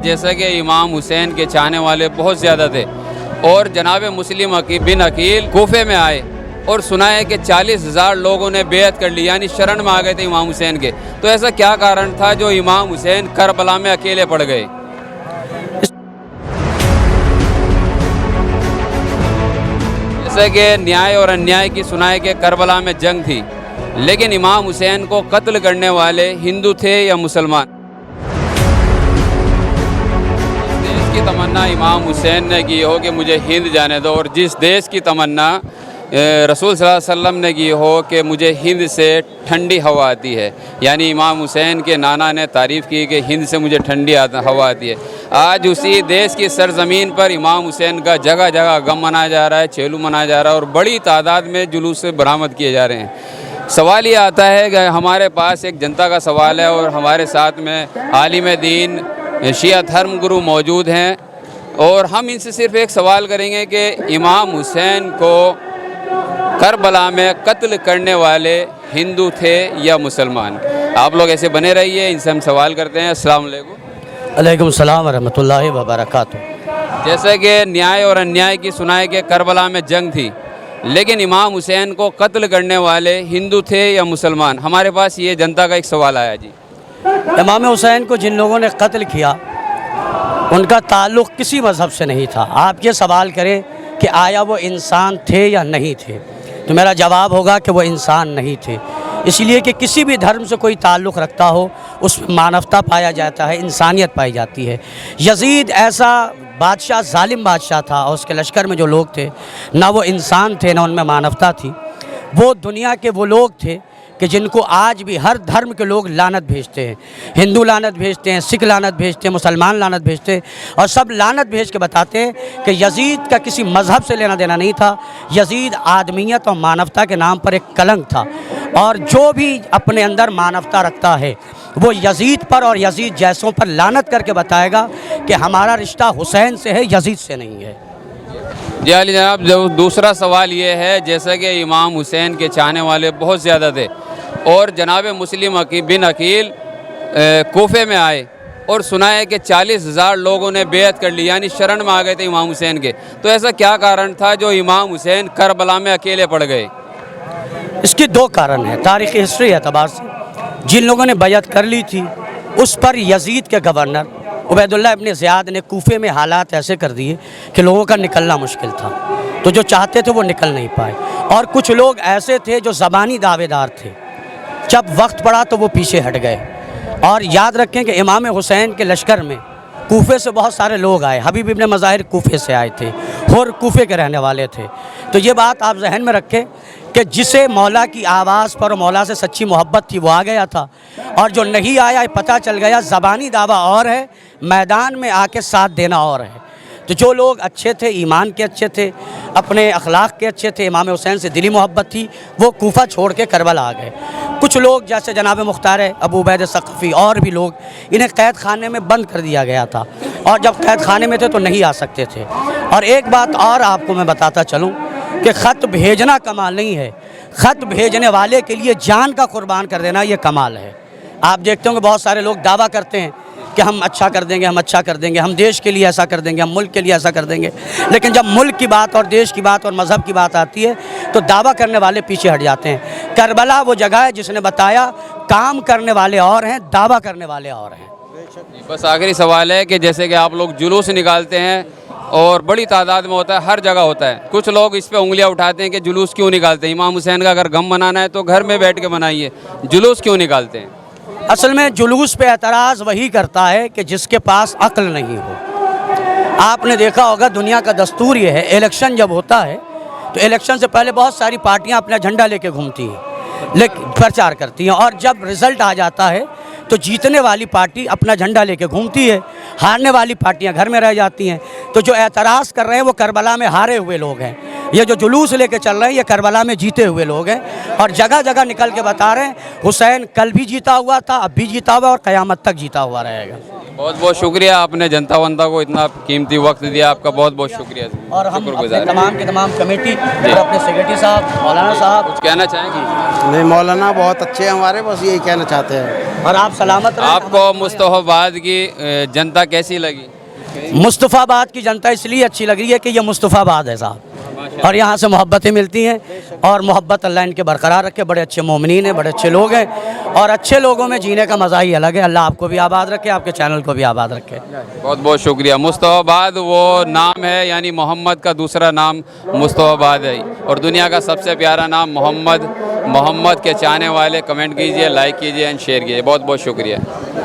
جیسا کہ امام حسین کے چاہنے والے بہت زیادہ تھے اور جناب مسلم بن عقیل کوفے میں آئے اور سنا ہے کہ 40,000 لوگوں نے بیعت کر لی، یعنی شرن میں آ گئے تھے امام حسین کے۔ تو ایسا کیا کارن تھا جو امام حسین کربلا میں اکیلے پڑ گئے؟ جیسا کہ نیائے اور انیائے کی سنائے کہ کربلا میں جنگ تھی، لیکن امام حسین کو قتل کرنے والے ہندو تھے یا مسلمان؟ جس دیش کی تمنا امام حسین نے کی ہو کہ مجھے ہند جانے دو، اور جس دیش کی تمنا رسول صلی اللہ علیہ وسلم نے کی ہو کہ مجھے ہند سے ٹھنڈی ہوا آتی ہے، یعنی امام حسین کے نانا نے تعریف کی کہ ہند سے مجھے ٹھنڈی ہوا آتی ہے۔ آج اسی دیش کی سرزمین پر امام حسین کا جگہ جگہ غم منایا جا رہا ہے، چیلو منایا جا رہا ہے، اور بڑی تعداد میں جلوس سے برآمد کیے جا رہے ہیں۔ سوال یہ آتا ہے کہ ہمارے پاس ایک جنتا کا سوال ہے، اور ہمارے ساتھ میں عالم دین شیعہ دھرم گرو موجود ہیں، اور ہم ان سے صرف ایک سوال کریں گے کہ امام حسین کو کربلا میں قتل کرنے والے ہندو تھے یا مسلمان؟ آپ لوگ ایسے بنے رہیے، ان سے ہم سوال کرتے ہیں۔ السلام علیکم۔ علیکم السلام ورحمۃ اللہ وبرکاتہ۔ جیسے کہ نیائے اور انیائے کی سنائے کہ کربلا میں جنگ تھی، لیکن امام حسین کو قتل کرنے والے ہندو تھے یا مسلمان؟ ہمارے پاس یہ جنتا کا ایک سوال آیا جی۔ امام حسین کو جن لوگوں نے قتل کیا ان کا تعلق کسی مذہب سے نہیں تھا۔ آپ یہ سوال کریں کہ آیا وہ انسان تھے یا نہیں تھے، تو میرا جواب ہوگا کہ وہ انسان نہیں تھے، اس لیے کہ کسی بھی دھرم سے کوئی تعلق رکھتا ہو اس میں مانوتا پایا جاتا ہے، انسانیت پائی جاتی ہے۔ یزید ایسا بادشاہ، ظالم بادشاہ تھا، اور اس کے لشکر میں جو لوگ تھے نہ وہ انسان تھے نہ ان میں مانوتا تھی۔ وہ دنیا کے وہ لوگ تھے کہ جن کو آج بھی ہر دھرم کے لوگ لعنت بھیجتے ہیں۔ ہندو لعنت بھیجتے ہیں، سکھ لعنت بھیجتے ہیں، مسلمان لعنت بھیجتے ہیں، اور سب لعنت بھیج کے بتاتے ہیں کہ یزید کا کسی مذہب سے لینا دینا نہیں تھا۔ یزید آدمیت اور مانوتا کے نام پر ایک کلنک تھا، اور جو بھی اپنے اندر مانوتا رکھتا ہے وہ یزید پر اور یزید جیسوں پر لعنت کر کے بتائے گا کہ ہمارا رشتہ حسین سے ہے، یزید سے نہیں ہے۔ جی علی جناب، جو دوسرا سوال یہ ہے، جیسا کہ امام حسین کے چاہنے والے بہت زیادہ تھے اور جناب مسلم بن عقیل کوفے میں آئے اور سنا ہے کہ 40,000 لوگوں نے بیعت کر لی، یعنی شرن میں آ گئے تھے امام حسین کے۔ تو ایسا کیا کارن تھا جو امام حسین کربلا میں اکیلے پڑ گئے؟ اس کے دو کارن ہیں تاریخی ہسٹری اعتبار سے۔ جن لوگوں نے بیعت کر لی تھی اس پر یزید کے گورنر عبید اللہ ابن زیاد نے کوفے میں حالات ایسے کر دیے کہ لوگوں کا نکلنا مشکل تھا، تو جو چاہتے تھے وہ نکل نہیں پائے، اور کچھ لوگ ایسے تھے جو زبانی دعوے دار تھے، جب وقت پڑا تو وہ پیچھے ہٹ گئے۔ اور یاد رکھیں کہ امام حسین کے لشکر میں کوفے سے بہت سارے لوگ آئے، حبیب ابن مظاہر کوفے سے آئے تھے اور کوفے کے رہنے والے تھے۔ تو یہ بات آپ ذہن میں رکھیں کہ جسے مولا کی آواز پر مولا سے سچی محبت تھی وہ آ گیا تھا، اور جو نہیں آیا پتہ چل گیا زبانی دعویٰ اور ہے، میدان میں آ کے ساتھ دینا اور ہے۔ تو جو لوگ اچھے تھے، ایمان کے اچھے تھے، اپنے اخلاق کے اچھے تھے، امام حسین سے دلی محبت تھی، وہ کوفہ چھوڑ کے کربلا آ گئے۔ کچھ لوگ جیسے جناب مختار ابو عبید ثقفی اور بھی لوگ، انہیں قید خانے میں بند کر دیا گیا تھا، اور جب قید خانے میں تھے تو نہیں آ سکتے تھے۔ اور ایک بات اور آپ کو میں بتاتا چلوں کہ خط بھیجنا کمال نہیں ہے، خط بھیجنے والے کے لیے جان کا قربان کر دینا یہ کمال ہے۔ آپ دیکھتے ہوں کہ بہت سارے لوگ دعویٰ کرتے ہیں کہ ہم اچھا کر دیں گے، ہم اچھا کر دیں گے، ہم دیش کے لیے ایسا کر دیں گے، ہم ملک کے لیے ایسا کر دیں گے، لیکن جب ملک کی بات اور دیش کی بات اور مذہب کی بات آتی ہے تو دعویٰ کرنے والے پیچھے ہٹ جاتے ہیں۔ کربلا وہ جگہ ہے جس نے بتایا کام کرنے والے اور ہیں، دعویٰ کرنے والے اور ہیں۔ بس آخری سوال ہے کہ جیسے کہ آپ لوگ جلوس نکالتے ہیں اور بڑی تعداد میں ہوتا ہے، ہر جگہ ہوتا ہے، کچھ لوگ اس پہ انگلیاں اٹھاتے ہیں کہ جلوس کیوں نکالتے ہیں؟ امام حسین کا اگر غم منانا ہے تو گھر میں بیٹھ کے منائیے، جلوس کیوں نکالتے ہیں؟ اصل میں جلوس پہ اعتراض وہی کرتا ہے کہ جس کے پاس عقل نہیں ہو۔ آپ نے دیکھا ہوگا دنیا کا دستور یہ ہے، الیکشن جب ہوتا ہے تو الیکشن سے پہلے بہت ساری پارٹیاں اپنا جھنڈا لے کے گھومتی ہیں، لیکن پرچار کرتی ہیں، اور جب رزلٹ آ جاتا ہے تو جیتنے والی پارٹی اپنا جھنڈا لے کے گھومتی ہے، ہارنے والی پارٹیاں گھر میں رہ جاتی ہیں۔ تو جو اعتراض کر رہے ہیں وہ کربلا میں ہارے ہوئے لوگ ہیں، یہ جو جلوس لے کے چل رہے ہیں یہ کربلا میں جیتے ہوئے لوگ ہیں اور جگہ جگہ نکل کے بتا رہے ہیں حسین کل بھی جیتا ہوا تھا, اب بھی جیتا ہوا اور قیامت تک جیتا ہوا رہے گا. بہت بہت شکریہ, آپ نے جنتا ونتا کو اتنا قیمتی وقت دیا, آپ کا بہت بہت شکریہ. اور ہم شکر اپنے گزار ہیں. تمام کے تمام کمیٹی اور اپنے سیکرٹری صاحب مولانا صاحب کچھ کہنا چاہیں گے؟ نہیں مولانا بہت اچھے ہیں ہمارے, بس یہی کہنا چاہتے ہیں. اور آپ سلامت رہیں. آپ کو مصطفی آباد کی جنتا کیسی لگی؟ مصطفیٰ آباد کی جنتا اس لیے اچھی لگ رہی ہے کہ یہ مصطفیٰ آباد ہے صاحب, اور یہاں سے محبتیں ملتی ہیں اور محبت اللہ ان کے برقرار رکھے. بڑے اچھے مومنین ہیں, بڑے اچھے لوگ ہیں اور اچھے لوگوں میں جینے کا مزہ ہی الگ ہے. اللہ آپ کو بھی آباد رکھے, آپ کے چینل کو بھی آباد رکھے. بہت بہت شکریہ. مصطفی آباد وہ نام ہے, یعنی محمد کا دوسرا نام مصطفی آباد ہے, اور دنیا کا سب سے پیارا نام محمد. محمد کے چاہنے والے کمنٹ کیجئے, لائک کیجئے اینڈ شیئر کیجئے. بہت بہت شکریہ.